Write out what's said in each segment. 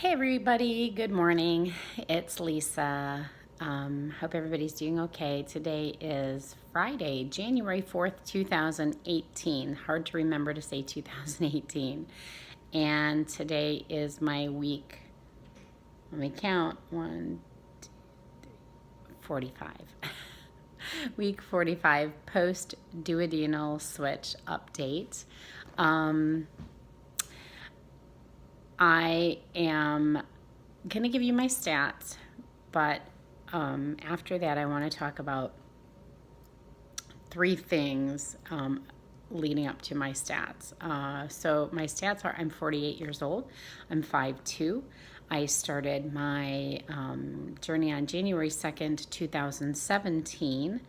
Hey everybody, good morning. It's Lisa. Hope everybody's doing okay. Today is Friday, January 4th, 2018. Hard to remember to say 2018. And today is my week, let me count, 45. Week 45 post duodenal switch update. I am going to give you my stats, but after that, I want to talk about three things leading up to my stats. So my stats are I'm 48 years old, I'm 5'2". I started my journey on January 2nd, 2017.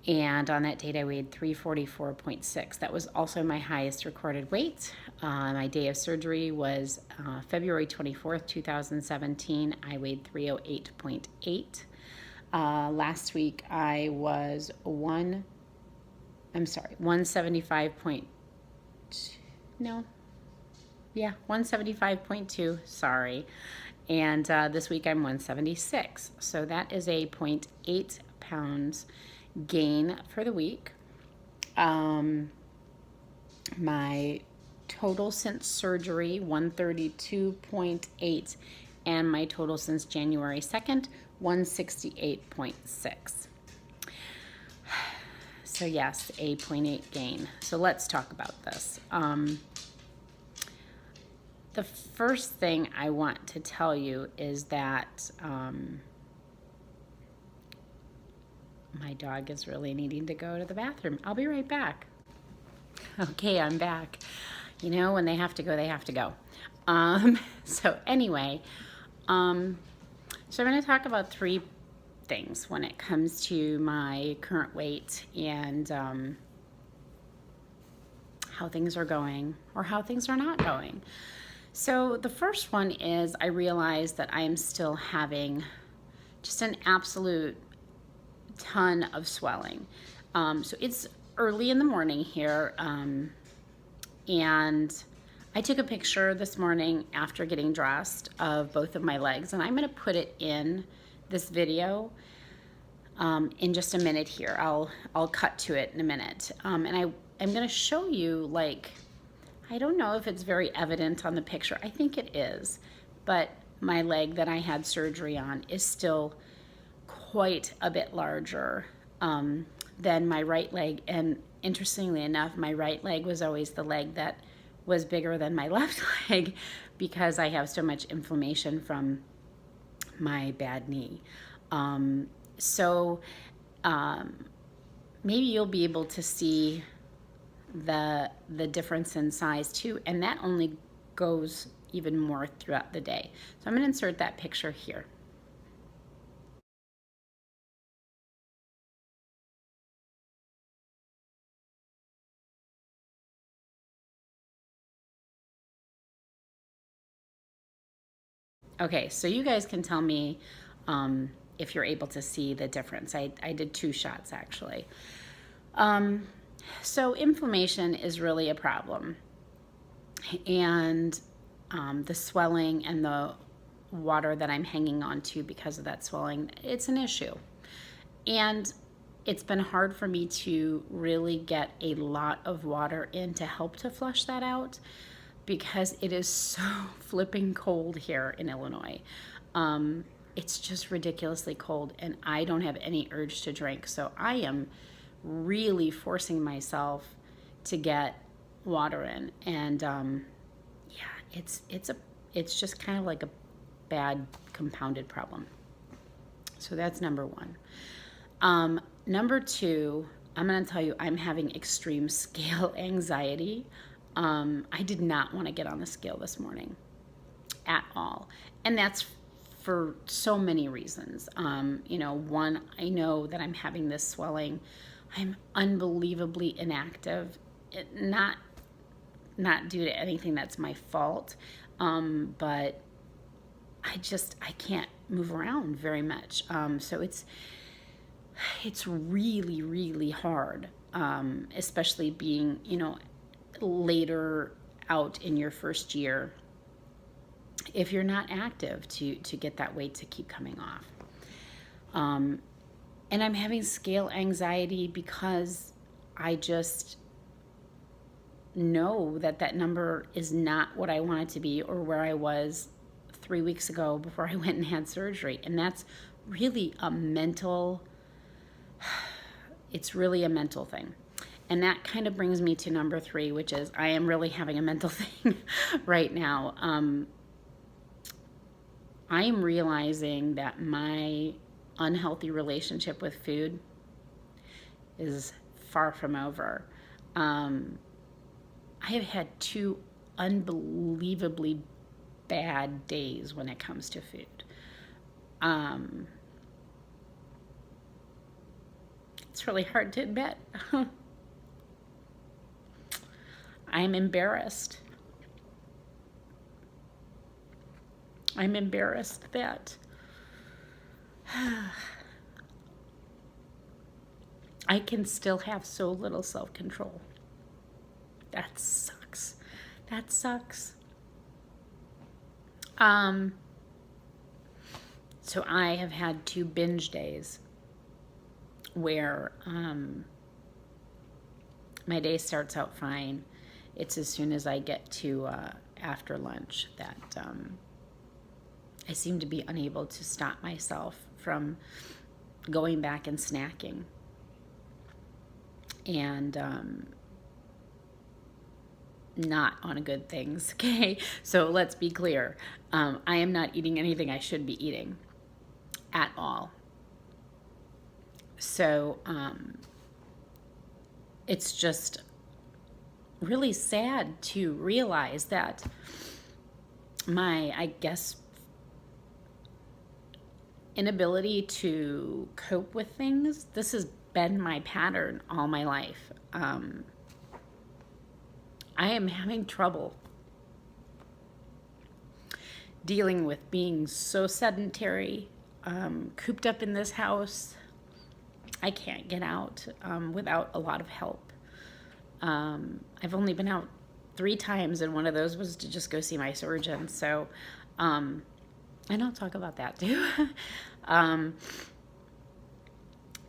And on that date, I weighed 344.6. That was also my highest recorded weight. My day of surgery was February 24th, 2017. I weighed 308.8. Last week, I was 175.2. 175.2, sorry. And this week I'm 176. So that is a 0.8 pounds gain for the week. My total since surgery, 132.8, and my total since January 2nd, 168.6. So yes, a 0.8 gain. So let's talk about this. The first thing I want to tell you is that my dog is really needing to go to the bathroom. I'll be right back. Okay, I'm back. You know, when they have to go, they have to go. So anyway, so I'm going to talk about three things when it comes to my current weight and how things are going or how things are not going. So the first one is I realized that I am still having just an absolute ton of swelling. So it's early in the morning here, and I took a picture this morning after getting dressed of both of my legs, and I'm going to put it in this video in just a minute here. I'll cut to it in a minute, and I'm going to show you, like, I don't know if it's very evident on the picture. I think it is, but my leg that I had surgery on is still quite a bit larger than my right leg. And interestingly enough, my right leg was always the leg that was bigger than my left leg because I have so much inflammation from my bad knee. Maybe you'll be able to see the difference in size too, and that only goes even more throughout the day. So I'm going to insert that picture here. Okay, so you guys can tell me if you're able to see the difference. I did two shots actually. So inflammation is really a problem, and the swelling and the water that I'm hanging on to because of that swelling, it's an issue. And it's been hard for me to really get a lot of water in to help to flush that out because it is so flipping cold here in Illinois. It's just ridiculously cold, and I don't have any urge to drink. So I am really forcing myself to get water in, and yeah, it's just kind of like a bad compounded problem. So that's number one. Number two, I'm going to tell you, I'm having extreme scale anxiety. I did not want to get on the scale this morning at all. And that's for so many reasons. One, I know that I'm having this swelling. I'm unbelievably inactive. Not due to anything that's my fault, but I can't move around very much. So it's really, really hard, especially being, later out in your first year if you're not active to get that weight to keep coming off. And I'm having scale anxiety because I just know that that number is not what I want it to be or where I was 3 weeks ago before I went and had surgery. And that's really a mental, it's really a mental thing. And that kind of brings me to number 3, which is I am really having a mental thing right now. I am realizing that my unhealthy relationship with food is far from over. I have had 2 unbelievably bad days when it comes to food. It's really hard to admit. I'm embarrassed. I'm embarrassed that I can still have so little self-control. That sucks. That sucks. So I have had 2 binge days where my day starts out fine. It's as soon as I get to after lunch that I seem to be unable to stop myself from going back and snacking. And not on good things, okay? So let's be clear. I am not eating anything I should be eating at all. So it's just really sad to realize that my, I guess, inability to cope with things, this has been my pattern all my life. I am having trouble dealing with being so sedentary, cooped up in this house. I can't get out without a lot of help. I've only been out 3 times, and one of those was to just go see my surgeon. So, and I'll talk about that too.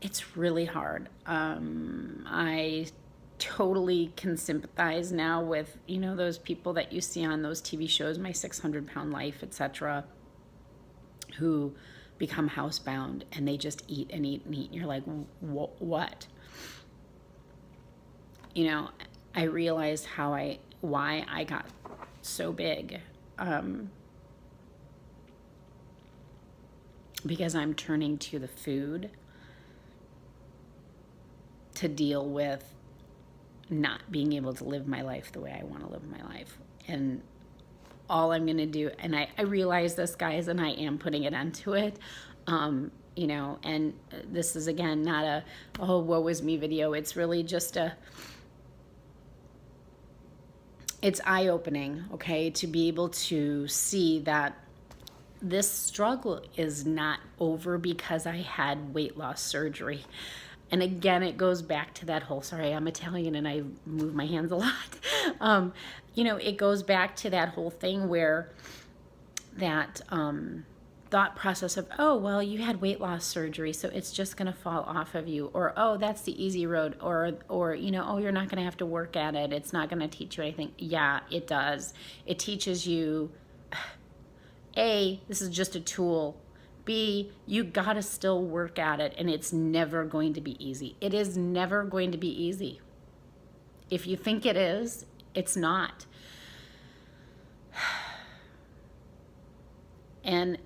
It's really hard. I totally can sympathize now with, you know, those people that you see on those TV shows, My 600-Pound Life, etc., who become housebound and they just eat and eat and eat. And you're like, what? You know, I realized why I got so big. Because I'm turning to the food to deal with not being able to live my life the way I want to live my life. And all I'm going to do, and I realize this, guys, and I am putting it into it, you know, and this is, again, not a, oh, woe is me video. It's really just it's eye-opening, okay, to be able to see that this struggle is not over because I had weight loss surgery. And again, it goes back to that whole, sorry, I'm Italian and I move my hands a lot. You know, it goes back to that whole thing where that thought process of, oh, well, you had weight loss surgery, so it's just going to fall off of you. Or, oh, that's the easy road. Or, you know, oh, you're not going to have to work at it. It's not going to teach you anything. Yeah, it does. It teaches you, A, this is just a tool. B, you gotta still work at it, and it's never going to be easy. It is never going to be easy. If you think it is, it's not. And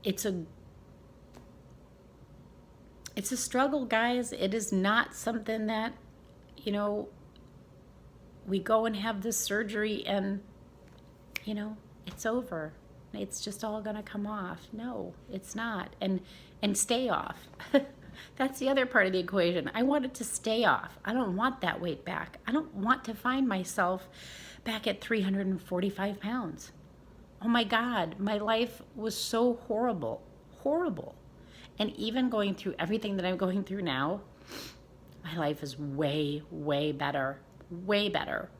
it's a struggle, guys. It is not something that, you know, we go and have this surgery and, you know, it's over. It's just all going to come off. No, it's not. And stay off. That's the other part of the equation. I want it to stay off. I don't want that weight back. I don't want to find myself back at 345 pounds. Oh my God, my life was so horrible, horrible. And even going through everything that I'm going through now, my life is way, way better, way better.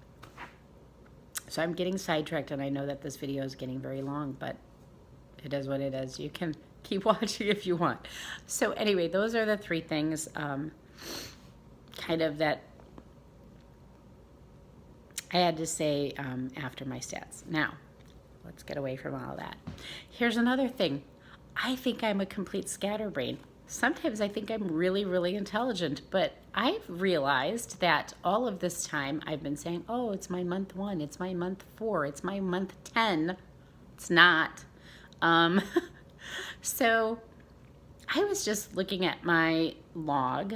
So I'm getting sidetracked, and I know that this video is getting very long, but it is what it is. You can keep watching if you want. So anyway, those are the three things kind of that I had to say after my stats. Now, let's get away from all that. Here's another thing. I think I'm a complete scatterbrain. Sometimes I think I'm really, really intelligent, but I've realized that all of this time I've been saying, oh, it's my month 1, it's my month 4, it's my month 10. It's not. So I was just looking at my log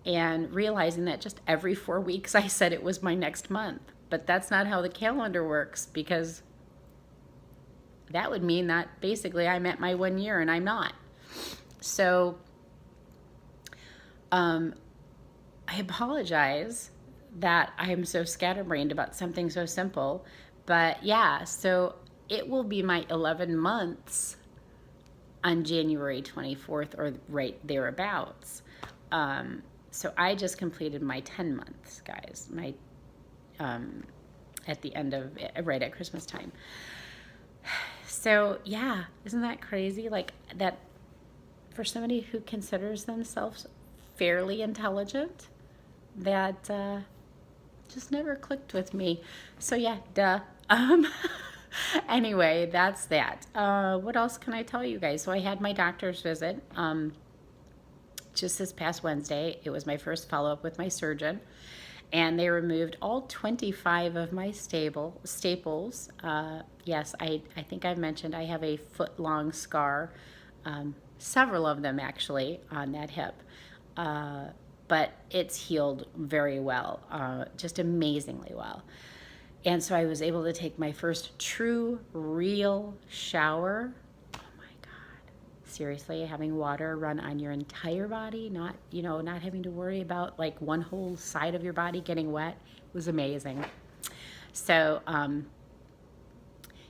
and realizing that just every 4 weeks I said it was my next month. But that's not how the calendar works, because that would mean that basically I'm at my 1 year and I'm not. So I apologize that I am so scatterbrained about something so simple. But yeah, so it will be my 11 months on January 24th, or right thereabouts. So I just completed my 10 months, guys, my at the end of, right at Christmas time. So yeah, isn't that crazy? Like that, for somebody who considers themselves fairly intelligent, that just never clicked with me. So yeah, duh. Anyway, that's that. What else can I tell you guys? So I had my doctor's visit just this past Wednesday. It was my first follow-up with my surgeon, and they removed all 25 of my staples. Yes, I think I mentioned I have a foot-long scar, several of them actually, on that hip. But it's healed very well, just amazingly well. And so I was able to take my first true, real shower. Oh my God. Seriously, having water run on your entire body, not having to worry about like one whole side of your body getting wet, was amazing. So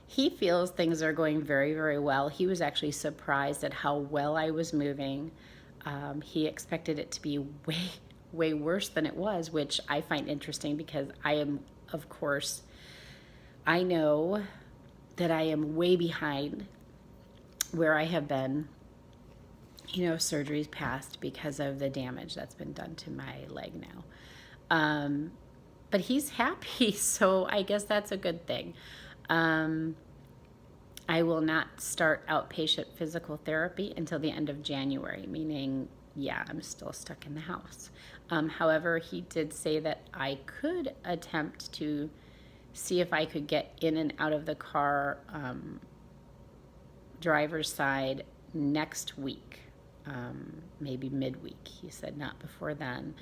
he feels things are going very, very well. He was actually surprised at how well I was moving. He expected it to be way, way worse than it was, which I find interesting, because I am, of course, I know that I am way behind where I have been, surgeries past, because of the damage that's been done to my leg now. But he's happy, so I guess that's a good thing. I will not start outpatient physical therapy until the end of January, meaning, yeah, I'm still stuck in the house. However, he did say that I could attempt to see if I could get in and out of the car, driver's side, next week, maybe midweek. He said not before then.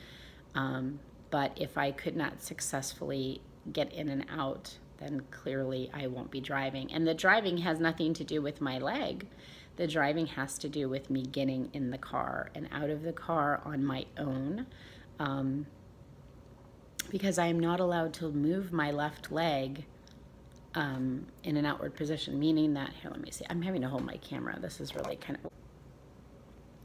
But if I could not successfully get in and out, then clearly I won't be driving. And the driving has nothing to do with my leg. The driving has to do with me getting in the car and out of the car on my own, because I am not allowed to move my left leg in an outward position, meaning that, here, let me see. I'm having to hold my camera. This is really kind of,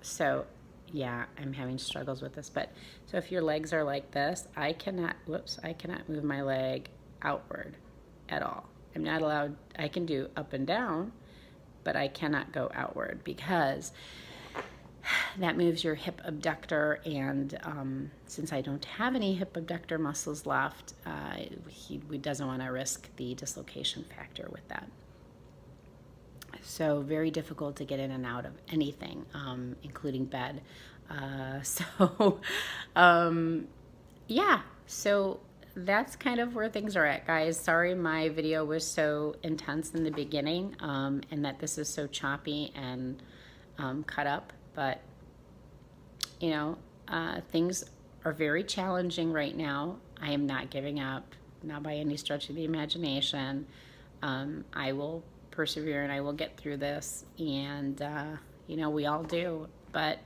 so yeah, I'm having struggles with this. But so if your legs are like this, I cannot move my leg outward at all. I'm not allowed. I can do up and down, but I cannot go outward, because that moves your hip abductor, and since I don't have any hip abductor muscles left, he doesn't want to risk the dislocation factor with that. So very difficult to get in and out of anything, including bed. Yeah, so that's kind of where things are at, guys. Sorry my video was so intense in the beginning, and that this is so choppy and cut up, but things are very challenging right now. I am not giving up, not by any stretch of the imagination. I will persevere and I will get through this, and we all do, but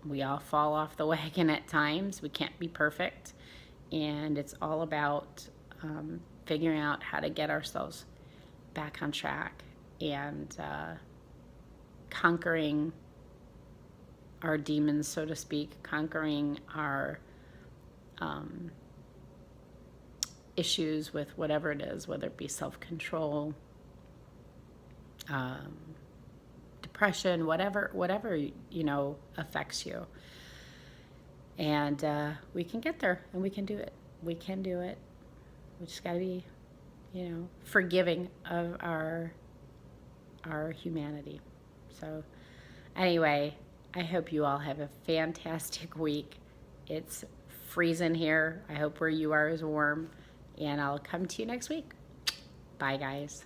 we all fall off the wagon at times. We can't be perfect, and it's all about figuring out how to get ourselves back on track and conquering our demons, so to speak, conquering our issues with whatever it is, whether it be self-control, depression, whatever affects you. And we can get there, and we can do it. We can do it. We just got to be, forgiving of our humanity. So anyway, I hope you all have a fantastic week. It's freezing here. I hope where you are is warm, and I'll come to you next week. Bye, guys.